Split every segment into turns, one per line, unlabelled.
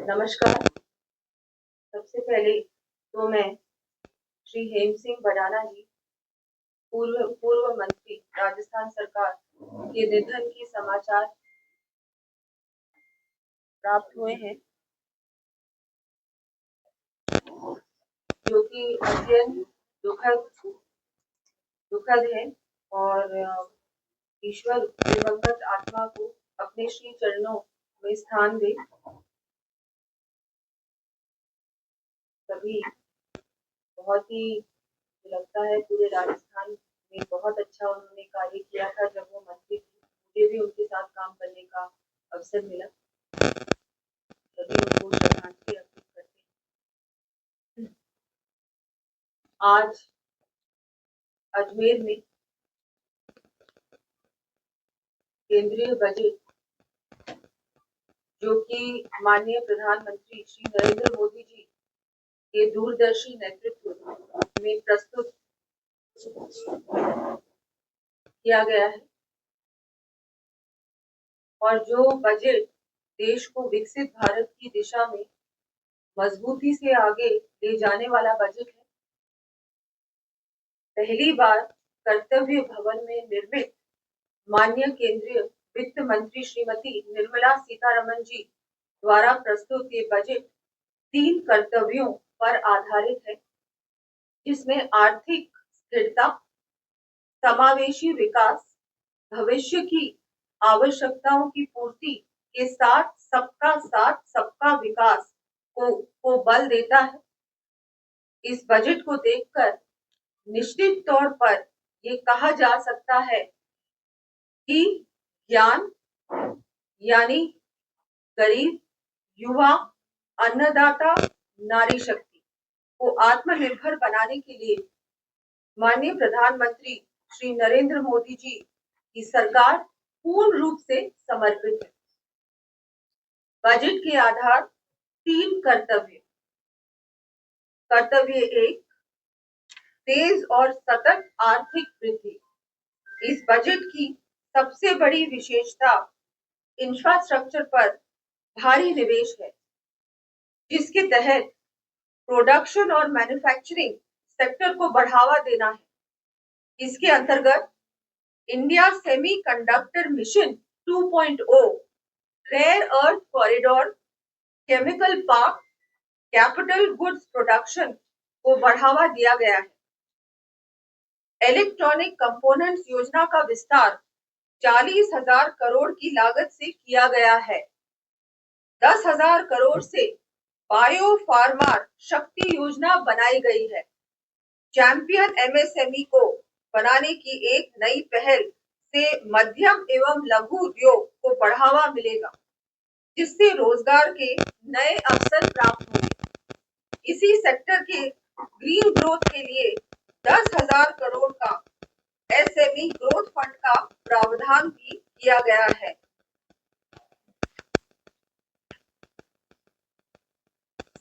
नमस्कार। सबसे पहले तो मैं श्री हेम सिंह भडाना जी, पूर्व मंत्री राजस्थान सरकार के निधन के समाचार प्राप्त हुए हैं, जो कि अत्यंत दुखद है और ईश्वर दिवंगत आत्मा को अपने श्री चरणों में स्थान दे। सभी बहुत ही लगता है पूरे राजस्थान में बहुत अच्छा उन्होंने कार्य किया था जब वो मंत्री थी। मुझे भी उनके साथ काम करने का अवसर मिला। सभी उनको श्रद्धांजलि अर्पित करते हैं। आज अजमेर में केंद्रीय बजट, जो कि माननीय प्रधानमंत्री श्री नरेंद्र मोदी जी के दूरदर्शी नेतृत्व में प्रस्तुत किया गया है और जो बजट देश को विकसित भारत की दिशा में मजबूती से आगे ले जाने वाला बजट है। पहली बार कर्तव्य भवन में निर्मित माननीय केंद्रीय वित्त मंत्री श्रीमती निर्मला सीतारमण जी द्वारा प्रस्तुत ये बजट 3 कर्तव्यों पर आधारित है, जिसमें आर्थिक स्थिरता, समावेशी विकास, भविष्य की आवश्यकताओं की पूर्ति के साथ सबका साथ सबका विकास को बल देता है। इस बजट को देखकर निश्चित तौर पर ये कहा जा सकता है कि ज्ञान यानी गरीब, युवा, अन्नदाता, नारी शक्ति को आत्मनिर्भर बनाने के लिए माननीय प्रधानमंत्री श्री नरेंद्र मोदी जी की सरकार पूर्ण रूप से समर्पित है। बजट के आधार 3 कर्तव्य। कर्तव्य 1, तेज और सतत आर्थिक वृद्धि। इस बजट की सबसे बड़ी विशेषता इंफ्रास्ट्रक्चर पर भारी निवेश है, जिसके तहत प्रोडक्शन और मैन्युफैक्चरिंग सेक्टर को बढ़ावा देना है। इसके अंतर्गत India semiconductor mission 2.0, rare earth corridor, chemical park, capital goods production को बढ़ावा दिया गया है। इलेक्ट्रॉनिक कंपोनेंट्स योजना का विस्तार 40,000 करोड़ की लागत से किया गया है। 10,000 करोड़ से बायो फार्मा शक्ति योजना बनाई गई है। चैंपियन एमएसएमई को बनाने की एक नई पहल से मध्यम एवं लघु उद्योग को बढ़ावा मिलेगा, जिससे रोजगार के नए अवसर प्राप्त होंगे। इसी सेक्टर के ग्रीन ग्रोथ के लिए 10,000 करोड़ का एसएमई ग्रोथ फंड का प्रावधान भी किया गया है।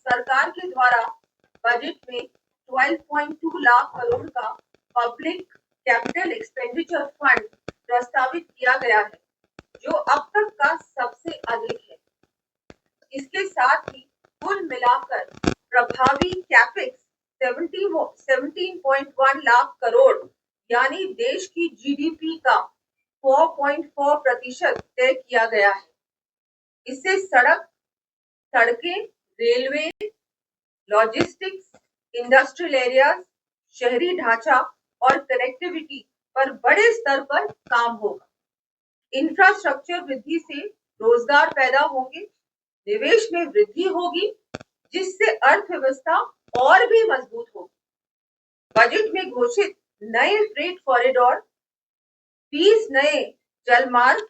सरकार के द्वारा बजट में 12.2 लाख करोड़ का पब्लिक कैपिटल एक्सपेंडिचर फंड प्रस्तावित किया गया है, जो अब तक का सबसे अधिक है। इसके साथ ही कुल मिलाकर प्रभावी कैपेक्स 17.1 लाख करोड़ यानी देश की जीडीपी का 4.4% तय किया गया है। इससे सड़कें, रेलवे, लॉजिस्टिक्स, इंडस्ट्रियल एरियाज, शहरी ढांचा और कनेक्टिविटी पर बड़े स्तर पर काम होगा। इंफ्रास्ट्रक्चर वृद्धि से रोजगार पैदा होंगे, निवेश में वृद्धि होगी, जिससे अर्थव्यवस्था और भी मजबूत होगी। बजट में घोषित नए फ्रेट कॉरिडोर, 20 नए जलमार्ग,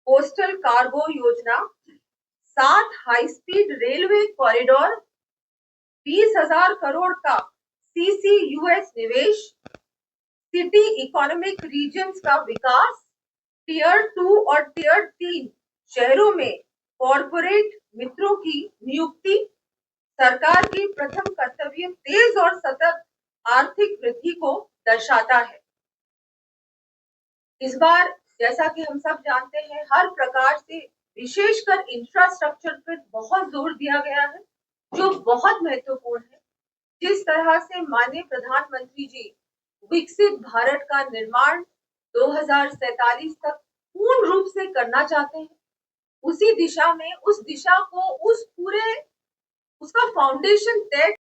कोस्टल कार्गो योजना, 7 high speed railway corridor, 20,000 crore का सीसीयूएस निवेश, सिटी इकोनॉमिक रीजन्स का विकास, टियर 2 और टियर 3 शहरों में कॉरपोरेट मित्रों की नियुक्ति। सरकार की प्रथम कर्तव्य तेज और सतत आर्थिक वृद्धि को दर्शाता है। इस बार जैसा कि हम सब जानते हैं, हर प्रकार से विशेषकर इंफ्रास्ट्रक्चर पर बहुत जोर दिया गया है, जो बहुत महत्वपूर्ण है। जिस तरह से माननीय प्रधानमंत्री जी विकसित भारत का निर्माण 2047 तक पूर्ण रूप से करना चाहते हैं, उसी दिशा में उस दिशा को उस पूरे उसका फाउंडेशन तय